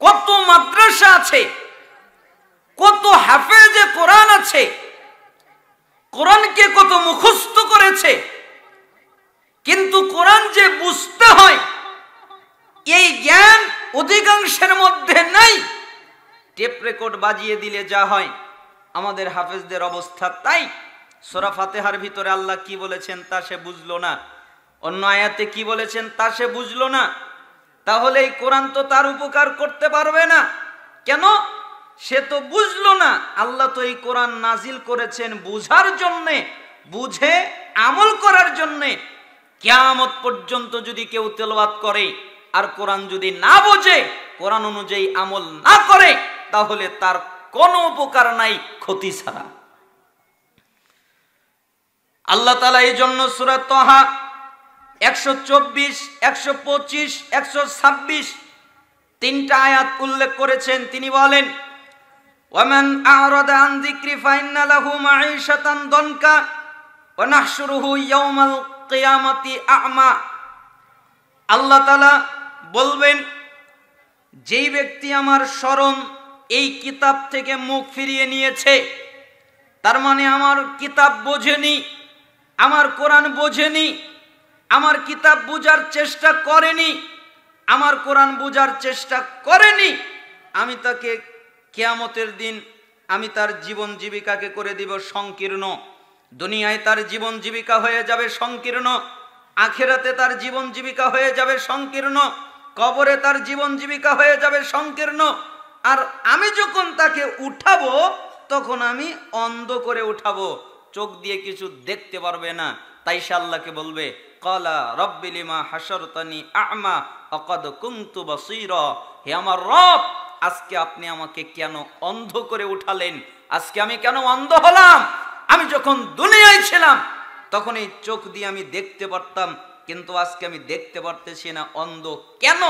কত মাদ্রাসা আছে, কত হাফেজে কোরআন আছে, কোরআনকে কত মুখস্থ করেছে, কিন্তু কোরআন যে বুঝতে হয় এই জ্ঞান অধিকাংশের মধ্যে নাই। টেপ রেকর্ড বাজিয়ে দিলে যা হয়, আমাদের হাফেজদের অবস্থা তাই। সূরা ফাতিহার ভিতরে আল্লাহ কি বলেছেন তা সে বুঝলো না, অন্য আয়াতে কি বলেছেন তা সে বুঝলো না, তাহলে এই কোরআন তো তার উপকার করতে পারবে না। কেন? সে তো বুঝলো না। আল্লাহ তো এই কোরআন নাজিল করেছেন বুঝার জন্যে, বুঝে আমল করার জন্যে। কিয়ামত পর্যন্ত যদি কেউ তেলাওয়াত করে আর কোরআন যদি না বোঝে, কোরআন অনুযায়ী আমল না করে, তাহলে তার কোনো উপকার নাই, ক্ষতি ছাড়া। আল্লাহ তাআলা এই জন্য সূরা তাহা 124, 125, 126 তিনটা আয়াত উল্লেখ করেছেন। তিনি বলেন, ওয়ামান আ'রাদা আন যিকরি ফাইন্না লাহু মাঈশাতান দনকা ওয়া নাহশুরুহু ইয়াওমাল কিয়ামাতি আ'মা। আল্লাহ তাআলা বলবেন, যেই ব্যক্তি আমার স্মরণ এই কিতাব থেকে মুখ ফিরিয়ে নিয়েছে, তার মানে আমার কিতাব বোঝেনি, আমার কোরআন বোঝেনি, আমার কিতাব বুঝার চেষ্টা করেনি, আমার কোরআন বুঝার চেষ্টা করেনি, আমি তাকে কিয়ামতের দিন আমি তার জীবন জীবিকাকে করে দিব সংকীর্ণ। দুনিয়ায় তার জীবন জীবিকা হয়ে যাবে সংকীর্ণ, আখিরাতে তার জীবন জীবিকা হয়ে যাবে সংকীর্ণ, কবরে তার জীবন জীবিকা হয়ে যাবে সংকীর্ণ। আর আমি যখন তাকে উঠাবো, তখন আমি অন্ধ করে উঠাবো, চোখ দিয়ে কিছু দেখতে পারবে না। তাই সে আল্লাহকে বলবে, ক্বালা রাব্বি লিমা হাশারতানি আ'মা ওয়া ক্বাদ কুনতু বাসীরা। হে আমার রব, আজকে আপনি আমাকে কেন অন্ধ করে উঠালেন? আজকে আমি কেন অন্ধ হলাম? আমি যখন দুনিয়ায় ছিলাম তখন এই চোখ দিয়ে আমি দেখতে পারতাম, কিন্তু আজকে আমি দেখতে পারতেছি না, অন্ধ কেন?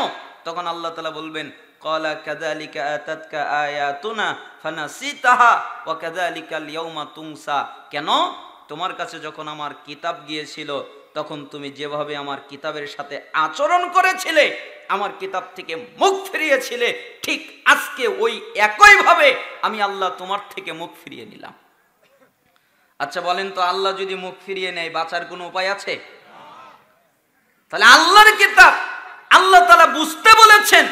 তখন আল্লাহ তাআলা বলবেন, ক্বালা কাযালিকা আতাতকা আয়াতুনা ফানাসিতাহা ওয়া কাযালিকাল ইয়াওমা তুনসা। কেন? তোমার কাছে যখন আমার কিতাব গিয়েছিল, তখন তুমি যেভাবে আমার কিতাবের সাথে আচরণ করেছিলে, আমার কিতাব থেকে মুখ ফিরিয়েছিলে, ঠিক আজকে ওই একইভাবে আমি আল্লাহ তোমার থেকে মুখ ফিরিয়ে নিলাম। আচ্ছা বলেন তো, আল্লাহ যদি মুখ ফিরিয়ে নেয়, বাঁচার কোনো উপায় আছে? তাহলে আল্লাহর কিতাব আল্লাহ তাআলা বুঝতে বলেছেন,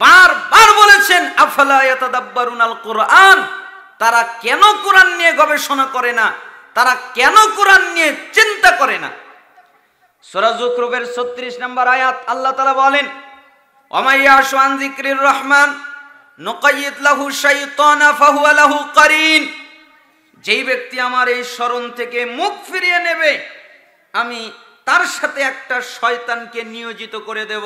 বারবার বলেছেন, আফালা ইয়াতাদাব্বারুনাল কুরআন। তারা কেন কোরআন নিয়ে গবেষণা করে না? তারা কেন কোরআন নিয়ে চিন্তা করে না? সূরা যুখরুফের 36 নম্বর আয়াত আল্লাহ তাআলা বলেন, ওয়ামাইয়াশু আন যিকরির রহমান নুকাইয়িদ লাহু শাইতানা ফাহুয়া লাহু কারিন। যেই ব্যক্তি আমার এই স্মরণ থেকে মুখ ফিরিয়ে নেবে, আমি তার সাথে একটা শয়তানকে নিয়োজিত করে দেব।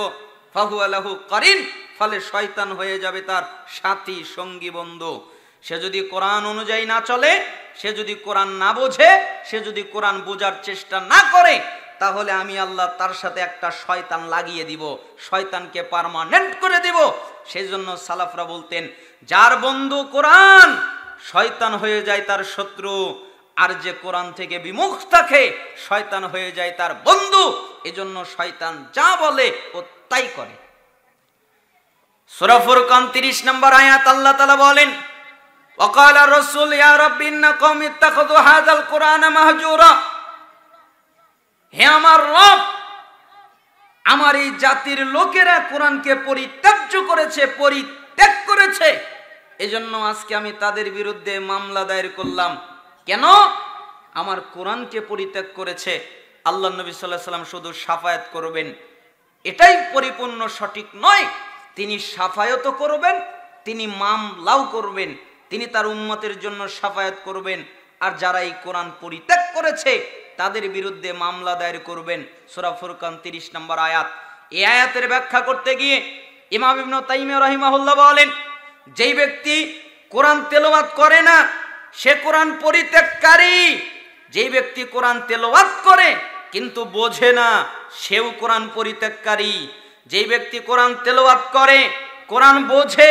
ফাহুয়া লাহু কারিন, ফলে শয়তান হয়ে যাবে তার সাথী, সঙ্গী, বন্ধু। সে যদি কোরআন অনুযায়ী না চলে, সে যদি কোরআন না বোঝে, সে যদি কোরআন বোঝার চেষ্টা না করে, তাহলে আমি আল্লাহ তার সাথে একটা শয়তান লাগিয়ে দিব, শয়তানকে পার্মানেন্ট করে দিব। সেই জন্য সালাফরা বলতেন, যার বন্ধু কোরআন, শয়তান হয়ে যায় তার শত্রু, আর যে কোরআন থেকে বিমুখ থাকে, শয়তান হয়ে যায় তার বন্ধু। এজন্য শয়তান যা বলে ও তাই করে। সূরা ফুরকান 30 নম্বর আয়াত আল্লাহ তাআলা বলেন, ওয়াকালা রাসূল ইয়া রাব্বি ইন্না কওমি ইত্তাখাযু হাযাল কুরআনা মাহজুরা। হে আমার রব, আমার এই জাতির লোকেরা কোরআনকে পরিত্যাজ্য করেছে, পরিত্যাগ করেছে। এজন্য আজকে আমি তাদের বিরুদ্ধে মামলা দায়ের করলাম। কেন? আমার কোরআনকে পরিত্যাগ করেছে। আল্লাহ নবী সাল্লাল্লাহু আলাইহি ওয়াসাল্লাম শুধু শাফায়াত করবেন, এটাই পরিপূর্ণ সঠিক নয়। তিনি শাফায়াত করবেন, তিনি মামলাও করবেন, তিনি তার উম্মতের জন্য শাফায়াত করবেন। আর যারা এই কোরআন পরিত্যাগ করেছে তাদের বিরুদ্ধে মামলা দায়ের করবেন। সূরা ফুরকান 30 নম্বর আয়াত। এই আয়াতের ব্যাখ্যা করতে গিয়ে ইমাম ইবনে তাইমিয়া রাহিমাহুল্লাহ বলেন, যেই ব্যক্তি কোরআন তেলাওয়াত করে না সে কোরআন পরিত্যাগকারী। যেই ব্যক্তি কোরআন তেলাওয়াত করে কিন্তু বোঝে না, সেও কোরআন পরিত্যাগকারী। যেই ব্যক্তি কোরআন তেলাওয়াত করে, কোরআন বোঝে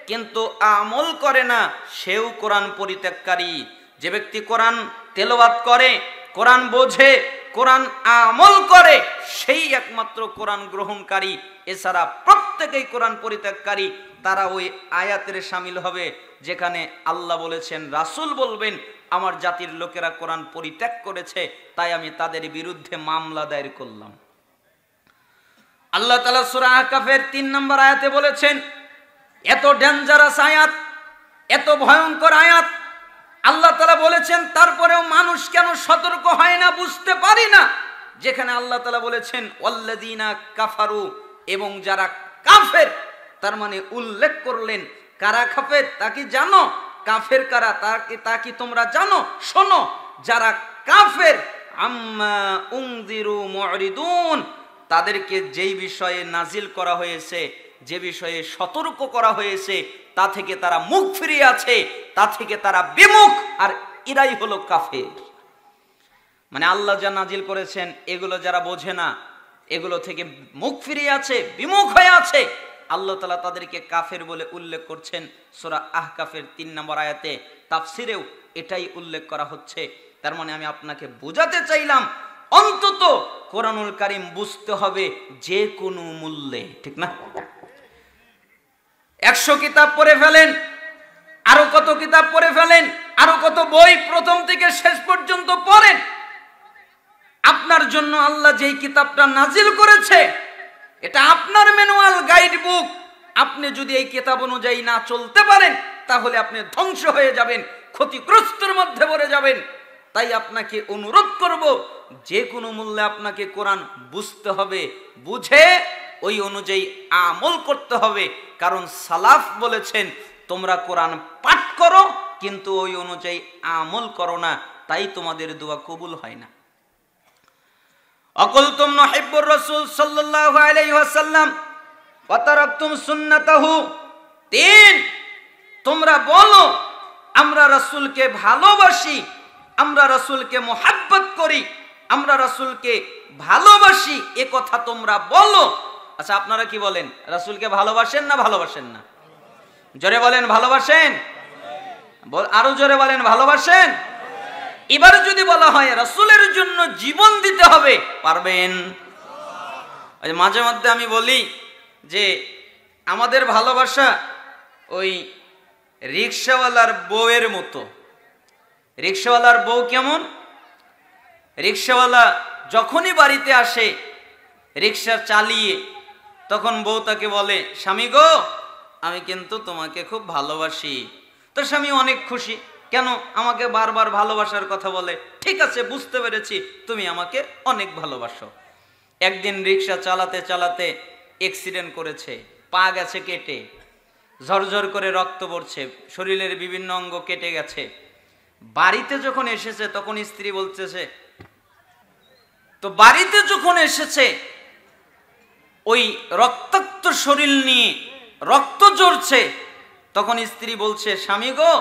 কিন্তু আমল করে না, সেও কোরআন পরিত্যাগকারী। যে ব্যক্তি কোরআন তেলাওয়াত করে, কোরআন বোঝে, কোরআন আমল করে সেই একমাত্র কোরআন গ্রহণকারী, এছাড়া প্রত্যেকেই কোরআন পরিত্যাগকারী। তারা ওই আয়াতের শামিল হবে যেখানে আল্লাহ বলেছেন, রাসূল বলবেন আমার জাতির লোকেরা কোরআন পরিত্যাগ করেছে, তাই আমি তাদের বিরুদ্ধে মামলা দায়ের করলাম। আল্লাহ তাআলা সূরা আহকাফের 3 নম্বর আয়াতে বলেছেন, এত ডেঞ্জারাস আয়াত, এত ভয়ঙ্কর আয়াত আল্লাহ তাআলা বলেছেন, তারপরেও মানুষ কেন সতর্ক হয় না, বুঝতে পারি না। যেখানে আল্লাহ তাআলা বলেছেন ওয়াল্লাযীনা কাফারু, এবং যারা কাফের, তার মানে উল্লেখ করলেন কারা কাফের তা কি জানো? কাফের কারা তা কি তোমরা জানো? শোনো, যারা কাফের আম্মা উনজিরু মুরিদুন, তাদেরকে যেই বিষয়ে নাজিল করা হয়েছে, যে বিষয়ে সতর্ক করা হয়েছে, তা থেকে তারা মুখ ফিরিয়ে আছে, তা থেকে তারা বিমুখ, আর এরাই হলো কাফের। মানে আল্লাহ যা নাজিল করেছেন এগুলো যারা বোঝে না, এগুলো থেকে মুখ ফিরিয়ে আছে, বিমুখ হয়ে আছে, আল্লাহ তাআলা তাদেরকে কাফের বলে উল্লেখ করছেন সূরা আহকাফের 3 নম্বর আয়াতে। তাফসিরেও এটাই উল্লেখ করা হচ্ছে। তার মানে আমি আপনাকে বোঝাতে চাইলাম, অন্তত কোরআনুল কারীম বুঝতে হবে যে কোনো মূল্যে, ঠিক না? 100 কিতাব পড়ে ফেলেন, আরো কত কিতাব পড়ে ফেলেন, আরো কত বই প্রথম থেকে শেষ পর্যন্ত পড়েন। আপনার জন্য আল্লাহ যেই কিতাবটা নাজিল করেছে, এটা আপনার ম্যানুয়াল গাইড বুক। আপনি যদি এই কিতাব অনুযায়ী না চলতে পারেন, তাহলে আপনি ধ্বংস হয়ে যাবেন, ক্ষতিগ্রস্তের মধ্যে পড়ে যাবেন। তাই আপনাকে অনুরোধ করব, যে কোনো মূল্যে আপনাকে কোরআন বুঝতে হবে, বুঝে ওই অনুযায়ী আমল করতে হবে। কারণ সালাফ বলেছেন, তোমরা কোরআন পাঠ করো কিন্তু ওই অনুযায়ী আমল করো না, তাই তোমাদের দোয়া কবুল হয় না। আকুলতুম নুহিব্বুর রাসূল সাল্লাল্লাহু আলাইহি ওয়াসাল্লাম ওয়া তারাকতুম সুন্নাতাহু। 3, তোমরা বলো আমরা রাসূলকে ভালোবাসি, আমরা রাসূলকে মুহাব্বত করি, আমরা রাসূলকে ভালোবাসি, এ কথা তোমরা বলো। আচ্ছা, আপনারা কি বলেন? রাসূলকে ভালোবাসেন না ভালোবাসেন না? জোরে বলেন ভালোবাসেন, আরো জোরে বলেন ভালোবাসেন। এবার যদি বলা হয় রাসূলের জন্য জীবন দিতে হবে, পারবেন? মাঝে মধ্যে আমি বলি যে আমাদের ভালোবাসা ওই রিকশাওয়ালার বউয়ের মতো। রিকশাওয়ালার বউ কেমন? রিকশাওয়ালা যখনই বাড়িতে আসে রিকশা চালিয়ে, তখন বউ তাকে বলে, স্বামী গো আমি কিন্তু তোমাকে খুব ভালোবাসি। তো স্বামী অনেক খুশি, কেন আমাকে বারবার ভালোবাসার কথা বলে? ঠিক আছে, বুঝতে পেরেছি তুমি আমাকে অনেক ভালোবাসো। একদিন রিকশা চালাতে চালাতে অ্যাক্সিডেন্ট করেছে, পা গেছে কেটে, ঝরঝর করে রক্ত পড়ছে, শরীরের বিভিন্ন অঙ্গ কেটে গেছে। বাড়িতে যখন এসেছে তখন স্ত্রী বলতেছে, তো বাড়িতে যখন এসেছে ওই রক্তাক্ত শরীর নিয়ে রক্ত ঝরছে, তখন স্ত্রী বলছে, স্বামী গো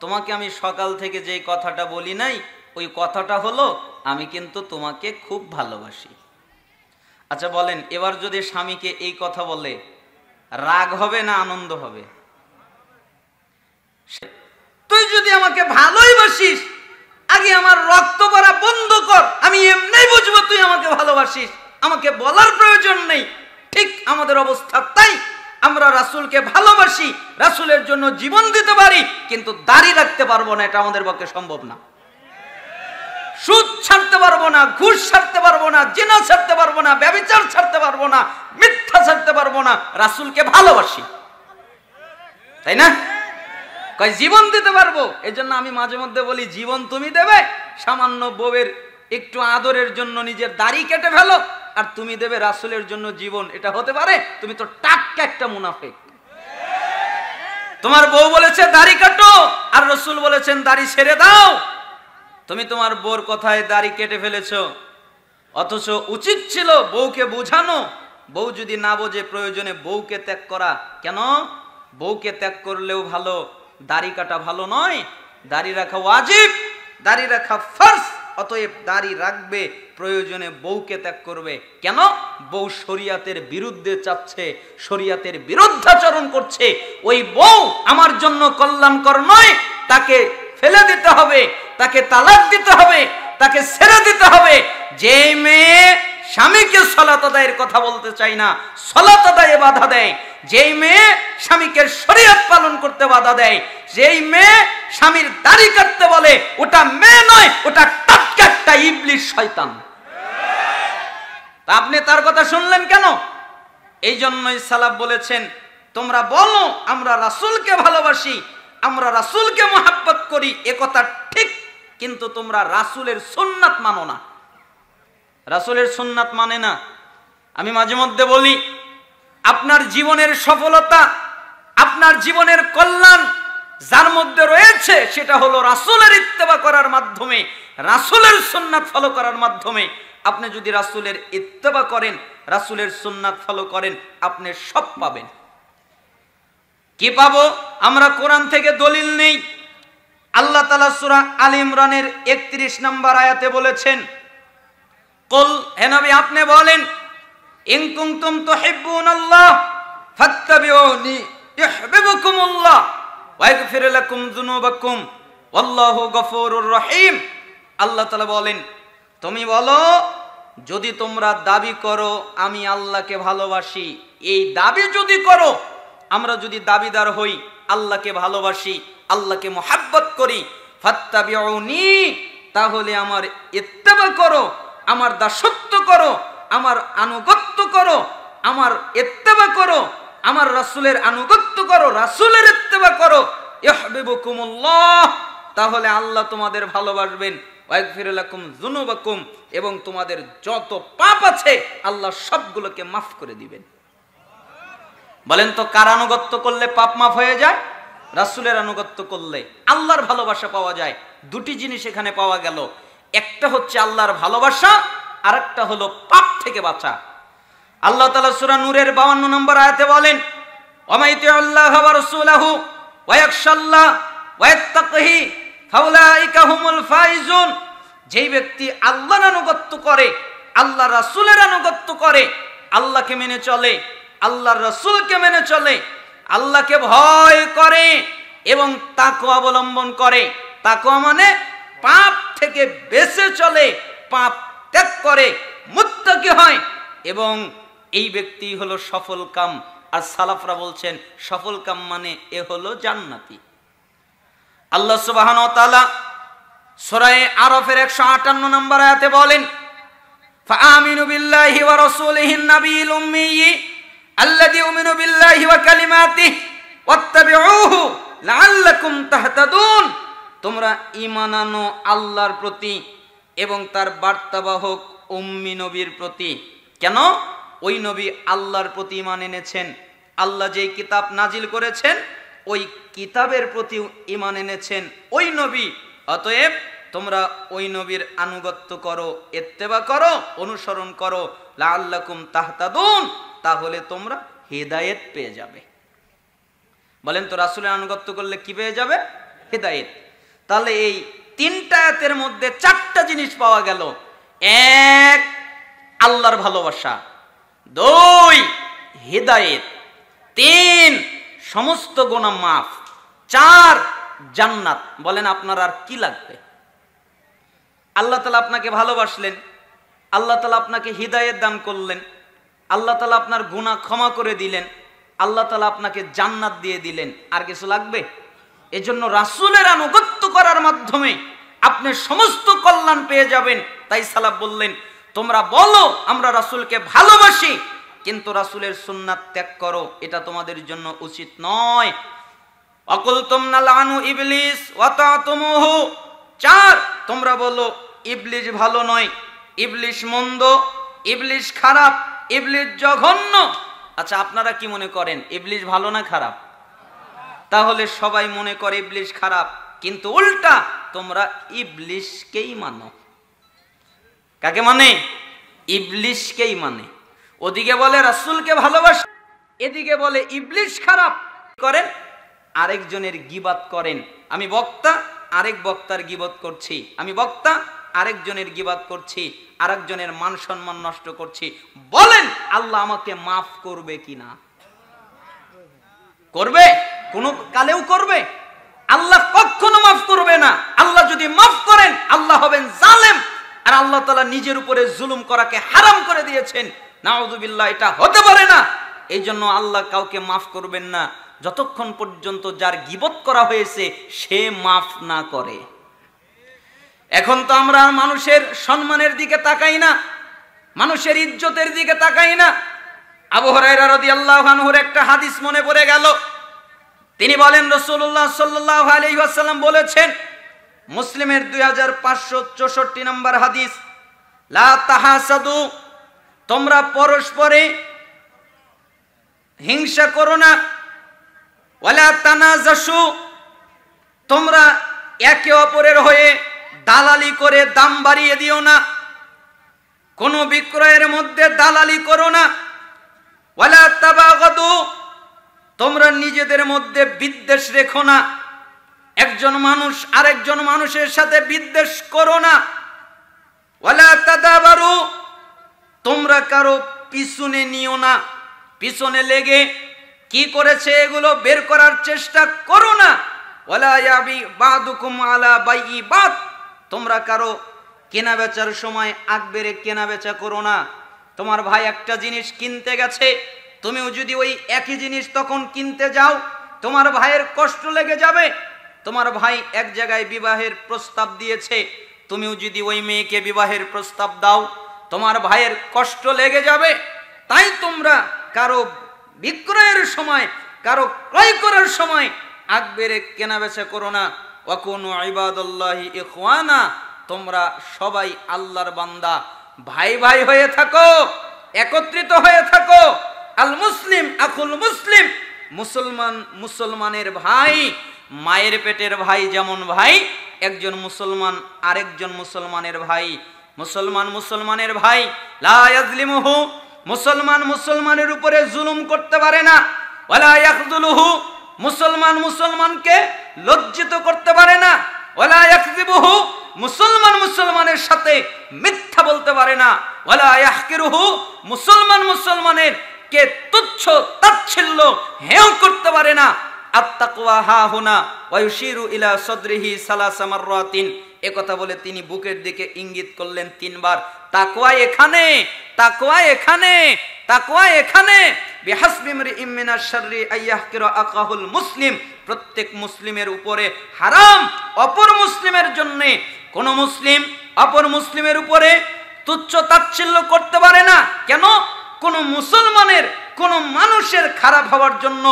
তোমাকে আমি সকাল থেকে যেই কথাটা বলি নাই, ওই কথাটা হলো আমি কিন্তু তোমাকে খুব ভালোবাসি। আচ্ছা বলেন, এবার যদি স্বামীকে এই কথা বলে রাগ হবে না আনন্দ হবে? তুই যদি আমাকে ভালোই বাসিস, আগে আমার রক্ত পড়া বন্ধ কর, আমি এমনিই বুঝবো তুই আমাকে ভালোবাসিস, আমাকে বলার প্রয়োজন নেই। ঠিক আমাদের অবস্থা তাই। আমরা রাসূলকে ভালোবাসি, রাসূলের জন্য জীবন দিতে পারি, কিন্তু দাড়ি রাখতে পারবো না, এটা আমাদের পক্ষে সম্ভব না। সুদ ছাড়তে পারবো না, ঘুষ ছাড়তে পারবো না, জিনা ছাড়তে পারবো না, ব্যভিচার ছাড়তে পারবো না, মিথ্যা ছাড়তে পারবো না। রাসূলকে ভালোবাসি, তাই না? কয় জীবন দিতে পারবো। এই জন্য আমি মাঝে মধ্যে বলি, জীবন তুমি দেবে, সামান্য বউয়ের একটু আদরের জন্য নিজের দাড়ি কেটে ফেলো, আর তুমি দেবে রাসূলের জন্য জীবন। এটা হতে পারে? তুমি তো টাটকা একটা মুনাফিক। তোমার বউ বলেছে দাড়ি কাটো, আর রাসূল বলেছেন দাড়ি ছেড়ে দাও। তুমি তোমার বউর কথায় দাড়ি কেটে ফেলেছো, অথচ উচিত ছিল বউকে বোঝানো। বউ যদি না বোঝে, প্রয়োজনে বউকে ত্যাগ করা। কেন? বউকে ত্যাগ করলেও ভালো, দাড়ি কাটা ভালো নয়। দাড়ি রাখা ওয়াজিব, দাড়ি রাখা ফরজ, অতএব দাড়ি রাখবে, প্রয়োজনে বউকে ত্যাগ করবে। কেন? বউ শরিয়াতের বিরুদ্ধে চাচ্ছে, শরিয়াতের বিরুদ্ধাচরণ করছে। ওই বউ আমার জন্য কল্যাণকর নয়, তাকে ফেলে দিতে হবে, তাকে তালাক দিতে হবে, তাকে ছেড়ে দিতে হবে। যে মেয়ে স্বামীকে সালাত আদায়ের কথা বলতে চায় না, সালাত আদায়ে বাধা দেয়, যেই মেয়ে স্বামীকে শরীয়ত পালন করতে বাধা দেয়, যেই মেয়ে স্বামীর দাড়ি কাটতে বলে, ওটা মেয়ে নয়, ওটা টাটকা একটা ইবলিশ শয়তান। তা আপনি তার কথা শুনলেন কেন? এই জন্যই সালাফ বলেছেন, তোমরা বলো আমরা রাসূলকে ভালোবাসি, আমরা রাসূলকে মহব্বত করি, এ কথা ঠিক, কিন্তু তোমরা রাসূলের সুন্নাত মানো না। রাসূলের সুন্নাত মানে না। আমি মাঝে মধ্যে বলি, আপনার জীবনের সফলতা, আপনার জীবনের কল্যাণ যার মধ্যে রয়েছে সেটা হলো রাসূলের ইত্তেবা করার মাধ্যমে, রাসূলের সুন্নাত ফলো করার মাধ্যমে। আপনি যদি রাসূলের ইত্তেবা করেন, রাসূলের সুন্নাত ফলো করেন, আপনি সব পাবেন। কি পাবো? আমরা কোরআন থেকে দলিল নেই। আল্লাহ তাআলা সূরা আলে ইমরানের 31 নম্বর আয়াতে বলেছেন, কুল, হে নবী আপনি বলেন, ইন কুনতুম তুহিব্বুনাল্লাহ ফাত্তাবিউনি ইউহিব্বুকুমুল্লাহ ওয়া ইয়াগফির লাকুম যুনুবাকুম ওয়াল্লাহু গফুরুর রহিম। আল্লাহ তাআলা বলেন, তুমি বলো যদি তোমরা দাবি করো আমি আল্লাহকে ভালোবাসি, এই দাবি যদি করো, আমরা যদি দাবিদার হই আল্লাহকে ভালোবাসি, আল্লাহকে মহব্বত করি, ফাত্তাবিউনি, তাহলে আমার ইত্তেবা করো, আমার দাসত্ব করো, আমার আনুগত্য করো, আমার ইত্তেবা করো, আমার রাসূলের আনুগত্য করো, রাসূলের ইত্তেবা করো, ইউহিব্বুকুমুল্লাহ, তাহলে আল্লাহ তোমাদের ভালোবাসবেন, ওয়া ইয়াগফির লাকুম যুনুবাকুম, এবং তোমাদের যত পাপ আছে আল্লাহ সবগুলোকে মাফ করে দিবেন। বলেন তো, কার আনুগত্য করলে পাপ মাফ হয়ে যায়? রাসূলের আনুগত্য করলে আল্লাহর ভালোবাসা পাওয়া যায়। দুটি জিনিস এখানে পাওয়া গেল, একটা হচ্ছে আল্লাহর ভালোবাসা, আর একটা হলো পাপ থেকে বাঁচা। আল্লাহ তাআলা সূরা নূরের 52 নম্বর আয়াতে বলেন, ওয়ামাইতিউল্লাহ ওয়া রাসূলাহু ওয়া ইয়াখশাল্লাহ ওয়া ইয়াত্তাকিহি ফাউলাইকা হুমুল ফাইজুন। যেই ব্যক্তি আল্লাহর আনুগত্য করে, আল্লাহ রাসূলের আনুগত্য করে, আল্লাহকে মেনে চলে, আল্লাহর রাসূলকে মেনে চলে, আল্লাহকে ভয় করে এবং তাকওয়া অবলম্বন করে। তাকওয়া মানে পাপ থেকে বেঁচে চলে, পাপ ত্যাগ করে, মুত্তাকি হয়, এবং এই ব্যক্তি হলো সফল কাম। আর সালাফরা বলছেন সফল কাম মানে এ হলো জান্নাতি। আল্লাহ সুবহানাহু ওয়া তাআলা সূরা আরাফের 158 নম্বর আয়াতে বলেন, ফাআমিনু বিল্লাহি ওয়া রাসূলিহিন নাবিয়্যিল উম্মিয়্যি আল্লাযী ইউমিনু বিল্লাহি ওয়া কালিমাতিহি ওয়াত্তাবিউহু লাআল্লাকুম তাহতাদুন। তোমরা ঈমান আনো আল্লাহর প্রতি এবং তার বার্তাবাহক উম্মি নবীর প্রতি। কেন? ওই নবী আল্লাহর প্রতি ঈমান এনেছেন, আল্লাহ যেই কিতাব নাজিল করেছেন ওই কিতাবের প্রতি ঈমান এনেছেন ওই নবী। অতএব তোমরা ওই নবীর আনুগত্য করো, ইত্তেবা করো, অনুসরণ করো, লাআল্লাকুম তাহতাদুন, তাহলে তোমরা হিদায়াত পেয়ে যাবে। বলেন তো, রাসূলের আনুগত্য করলে কি পেয়ে যাবে? হিদায়াত। তাহলে এই তিনটা আয়াতের মধ্যে চারটা জিনিস পাওয়া গেল। এক, আল্লাহর ভালোবাসা; দুই, হিদায়াত; তিন, সমস্ত গুনাহ মাফ; চার, জান্নাত। বলেন আপনার আর কি লাগবে? আল্লাহ তাআলা আপনাকে ভালোবাসলেন, আল্লাহ তাআলা আপনাকে হিদায়াত দান করলেন, আল্লাহ তাআলা আপনার গুনাহ ক্ষমা করে দিলেন, আল্লাহ তাআলা আপনাকে জান্নাত দিয়ে দিলেন, আর কিছু লাগবে? এজন্য রাসূলের আনুগত্য করার মাধ্যমে আপনি সমস্ত কল্যাণ পেয়ে যাবেন। তাই সালাফ বললেন, তোমরা বলো আমরা রাসূলকে ভালোবাসি, কিন্তু রাসূলের সুন্নাত ত্যাগ করো, এটা তোমাদের জন্য উচিত নয়। অকুলতুম নালানু ইবলিস ওয়া তা'তুমুহু। চার, তোমরা বলো ইবলিস ভালো নয়, ইবলিস মন্দ, ইবলিস খারাপ, ইবলিস জঘন্য। আচ্ছা, আপনারা কি মনে করেন ইবলিস ভালো না খারাপ? তাহলে সবাই মনে করে ইবলিস খারাপ, কিন্তু উল্টা তোমরা ইবলিসকেই মানো। কাকে মানে? ইবলিসকেই মানে। ওদিকে বলে রাসূলকে ভালোবাসে, এদিকে বলে ইবলিস খারাপ। করেন আরেকজনের গীবাত করেন। আমি বক্তা, আরেক বক্তার গীবত করছি, আমি বক্তা আরেকজনের গীবাত করছি, আরেকজনের মান সম্মান নষ্ট করছি। বলেন আল্লাহ আমাকে মাফ করবে কিনা? করবে? কোন কালেও করবে? আল্লাহ কখনো মাফ করবে না। আল্লাহ যদি মাফ করেন আল্লাহ হবেন জালেম, আর আল্লাহ তাআলা নিজের উপরে জুলুম করাকে হারাম করে দিয়েছেন। নাউযুবিল্লাহ, এটা হতে পারে না। এই জন্য আল্লাহ কাউকে মাফ করবেন না যতক্ষণ পর্যন্ত যার গীবত করা হয়েছে সে মাফ না করে। এখন তো আমরা মানুষের সম্মানের দিকে তাকাই না, মানুষের ইজ্জতের দিকে তাকাই না। আবু হুরায়রা রাদিয়াল্লাহু আনহুর একটা হাদিস মনে পড়ে গেল। তিনি বলেন, রাসূলুল্লাহ সাল্লাল্লাহু আলাইহি ওয়াসাল্লাম বলেছেন, মুসলিমের 2564 নম্বর হাদিস, লা তাহাসাদু, তোমরা পরস্পরে হিংসা করো না, ওয়ালা তানাজাসু, তোমরা একে অপরের হয়ে দালালি করে দাম বাড়িয়ে দিও না, কোন বিক্রয়ের মধ্যে দালালি করো না, ওয়ালা তাবাগাদু, তোমরা নিজেদের মধ্যে বিদ্বেষ রেখো না, একজন মানুষ আরেকজন মানুষের সাথে বিদ্বেষ করো না, ওয়ালা তাদাবারু, তোমরা কারো পিছনে নিও না, পিছনে লেগে কি করেছে এগুলো বের করার চেষ্টা করো না, ওয়ালা ইয়াবি বাদুকুম আলা বাইই বাদ, তোমরা কারো কেনা বেচার সময় আগ বেড়ে কেনা বেচা করো না। তোমার ভাই একটা জিনিস কিনতে গেছে, তুমিও যদি ওই একই জিনিস তখন কিনতে যাও, তোমার ভাইয়ের কষ্ট লেগে যাবে। তোমার ভাই এক জায়গায় বিবাহের প্রস্তাব দিয়েছে, তুমিও যদি ওই মেয়েকে বিবাহের প্রস্তাব দাও, তোমার ভাইয়ের কষ্ট লেগে যাবে। তাই তোমরা কারো বিক্রয়ের সময়, কারো ক্রয় করার সময় আগ বেড়ে কেনা বেচা করো না। ওয়াকুনু ইবাদাল্লাহি ইখওয়ানা, তোমরা সবাই আল্লাহর বান্দা, ভাই ভাই হয়ে থাকো, একত্রিত হয়ে থাকো। আল মুসলিম আখুল মুসলিম, মুসলমান মুসলমানের ভাই, মায়ের পেটের ভাই যেমন ভাই, একজন মুসলমান আরেকজন মুসলমানের ভাই। মুসলমান মুসলমানের ভাই, লা ইয়াজলিমুহু, মুসলমান মুসলমানের উপরে জুলুম করতে পারে না, ওয়ালা ইয়াখযুলুহু, মুসলমান মুসলমানকে লজ্জিত করতে পারে না, ওয়ালা ইয়াকযিবুহু, মুসলমান মুসলমানের সাথে মিথ্যা বলতে পারে না, ওয়ালা ইয়াহকিরুহু, মুসলমান মুসলমানের কে তুচ্ছ তাচ্ছিল্য হেয় করতে পারে না। আত্তাকওয়া হাহুনা ওয়া ইউশিরু ইলা সাদরিহি সালাসা মাররাতিন, একথা বলে তিনি বুকের দিকে ইঙ্গিত করলেন 3 বার। তাকওয়া এখানে, তাকওয়া এখানে, তাকওয়া এখানে। বিহাসবি ইমরিইম মিনাশ শাররি আইয়াহকিরা আকাহুল মুসলিম, প্রত্যেক মুসলিমের উপরে হারাম অপর মুসলিমের জন্য। কোন মুসলিম অপর মুসলিমের উপরে তুচ্ছ তাচ্ছিল্য করতে পারে না। কেন? কোন মুসলমানের, কোন মানুষের খারাপ হওয়ার জন্য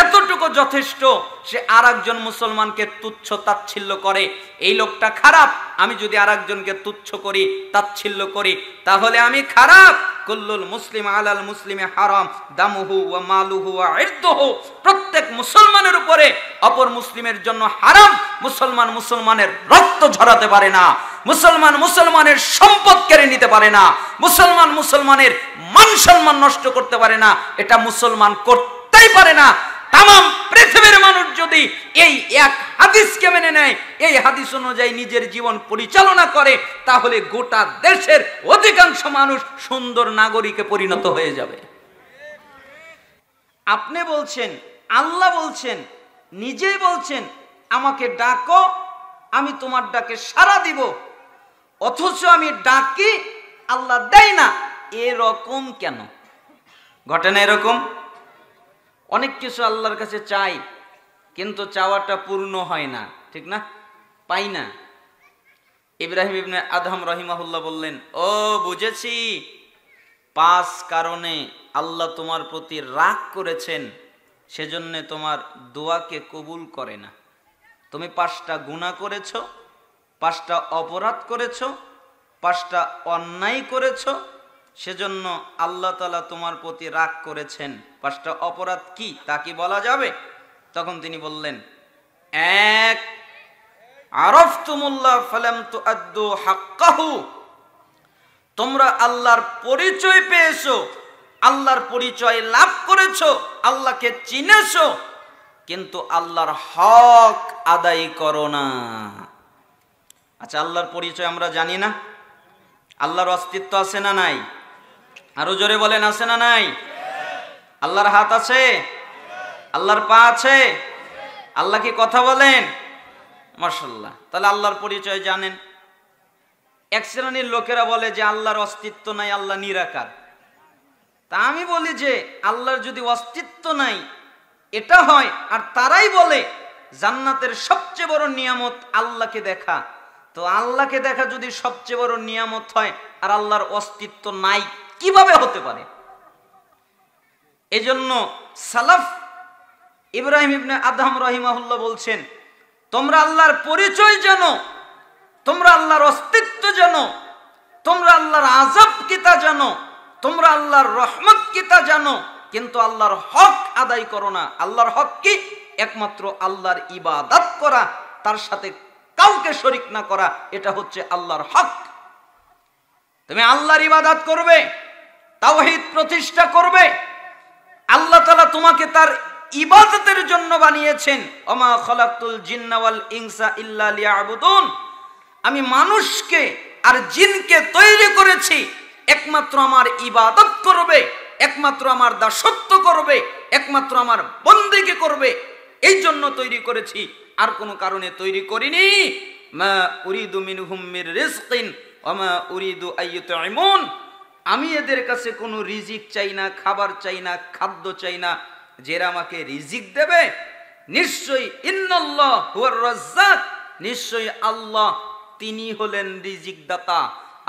এতটুকু যথেষ্ট, সে আরেকজন মুসলমানকে তুচ্ছ তাচ্ছিল্য করে। এই লোকটা খারাপ, আমি যদি আরেকজনকে তুচ্ছ করি, তাচ্ছিল্য করি, তাহলে আমি খারাপ। কুল্লুল মুসলিম আলাল মুসলিমে হারাম দামুহু ওয়া মালুহু ওয়া ইরদুহু, প্রত্যেক মুসলমানের উপরে অপর মুসলিমের জন্য হারাম। মুসলমান মুসলমানের রক্ত ঝরাতে পারে না, মুসলমান মুসলমানের সম্পদ কেড়ে নিতে পারে না, মুসলমান মুসলমানের মান সম্মান নষ্ট করতে পারে না। এটা মুসলমান করতেই পারে না। তাম পৃথিবীর মানুষ যদি এই এক হাদিসকে মেনে নেয়, এই হাদিস অনুযায়ী নিজের জীবন পরিচালনা করে, তাহলে গোটা দেশের অধিকাংশ মানুষ সুন্দর নাগরিকে পরিণত হয়ে যাবে। আপনি বলছেন, আল্লাহ বলছেন, নিজেই বলছেন, আমাকে ডাকো, আমি তোমার ডাকে সাড়া দিব, অথচ আমি ডাকি আল্লাহ দেয় না। এরকম কেন? ঘটনা এরকম। অনেক কিছু আল্লাহর কাছে চাই, কিন্তু চাওয়াটা পূর্ণ হয় না, ঠিক না? পাই না। ইব্রাহিম ইবনে আদহাম রাহিমাহুল্লাহ বললেন, ও বুঝেছি, 5 কারণে আল্লাহ তোমার প্রতি রাগ করেছেন, সেজন্য তোমার দোয়াকে কবুল করে না। তুমি 5টা গুনাহ করেছো, 5টা অপরাধ করেছো, 5টা অন্যায় করেছো, সেজন্য আল্লাহ তাআলা তোমার প্রতি রাগ করেছেন। 5টা অপরাধ কি তা কি বলা যাবে? তখন তিনি বললেন, 1, আরাফতুমুল্লাহ ফালাম তুআদ্দু হাক্কাহু, তোমরা আল্লাহর পরিচয় পেয়েছো, আল্লাহর পরিচয় লাভ করেছো, আল্লাহকে চিনেছো, কিন্তু আল্লাহর হক আদায় করো না। আচ্ছা, আল্লাহর পরিচয় আমরা জানি না? আল্লাহর অস্তিত্ব আছে না নাই? আরো জোরে বলেন, আছে না নাই? আল্লাহর হাত আছে? আল্লাহর পা আছে? আল্লাহ কি কথা বলেন? মাশাআল্লাহ। তাহলে আল্লাহর পরিচয় জানেন। এক শ্রেণীর লোকেরা বলে যে আল্লাহর অস্তিত্ব নাই, আল্লাহ নিরাকার। তা আমি বলি যে আল্লাহর যদি অস্তিত্ব নাই এটা হয়, আর তারাই বলে জান্নাতের সবচেয়ে বড় নিয়ামত আল্লাহকে দেখা, তো আল্লাহকে দেখা যদি সবচেয়ে বড় নিয়ামত হয় আর আল্লাহর অস্তিত্ব নাই, কিভাবে হতে পারে? এজন্য সালাফ ইব্রাহিম ইবনে আদহাম রাহিমাহুল্লাহ বলছেন, তোমরা আল্লাহর পরিচয় জানো, তোমরা আল্লাহর অস্তিত্ব জানো, তোমরা আল্লাহর আযাব কিতা জানো, তোমরা আল্লাহর রহমত কিতা জানো, কিন্তু আল্লাহর হক আদায় করো না। আল্লাহর হক কি? একমাত্র আল্লাহর ইবাদত করা, তার সাথে কাউকে শরীক না করা, এটা হচ্ছে আল্লাহর হক। তুমি আল্লাহর ইবাদত করবে, তাওহীদ প্রতিষ্ঠা করবে। আল্লাহ তাআলা তোমাকে তার ইবাদতের জন্য বানিয়েছেন। ওমা খালাকতুল জিন্না ওয়াল ইনসা ইল্লা লিয়াবুদুন, আমি মানুষকে আর জিনকে তৈরি করেছি একমাত্র আমার ইবাদত করবে, একমাত্র আমার দাসত্ব করবে, একমাত্র আমার বন্দেগী করবে, এই জন্য তৈরি করেছি, আর কোনো কারণে তৈরি করিনি। মা উরিদু মিনহুম মির রিজকিন ওয়া মা উরিদু আইয়ুতঈমুন, আমি এদের কাছে কোনো রিজিক চাই না, খাবার চাই না, খাদ্য চাই না, যারা আমাকে রিজিক দেবে। নিশ্চয়ই ইন্নাল্লাহ হুয়ার রাজ্জাক, নিশ্চয়ই আল্লাহ তিনি হলেন রিজিক দাতা।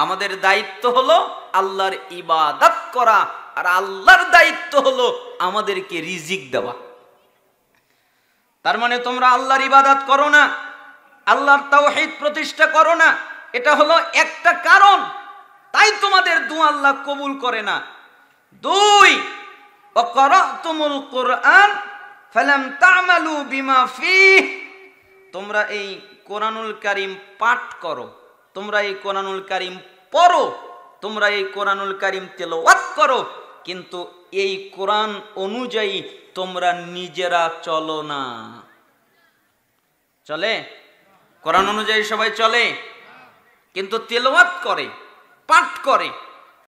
আমাদের দায়িত্ব হলো আল্লাহর ইবাদত করা, আর আল্লাহর দায়িত্ব হলো আমাদেরকে রিজিক দেওয়া। তার মানে তোমরা আল্লাহর ইবাদত করো না, আল্লাহর তাওহীদ প্রতিষ্ঠা করো না, এটা হলো একটা কারণ, তাই তোমাদের দোয়া আল্লাহ কবুল করে না। 2, ওয়াকরাতুমুল কুরআন ফালাম তা'মালু বিমা ফীহ, তোমরা এই কোরআনুল কারীম পাঠ করো, তোমরা এই কোরআনুল কারীম পড়ো, তোমরা এই কোরআনুল কারীম তেলাওয়াত করো, কিন্তু এই কোরআন অনুযায়ী তোমরা নিজেরা চলো না। চলে? কোরআন অনুযায়ী সবাই চলে, কিন্তু তেলাওয়াত করে, পাঠ করে,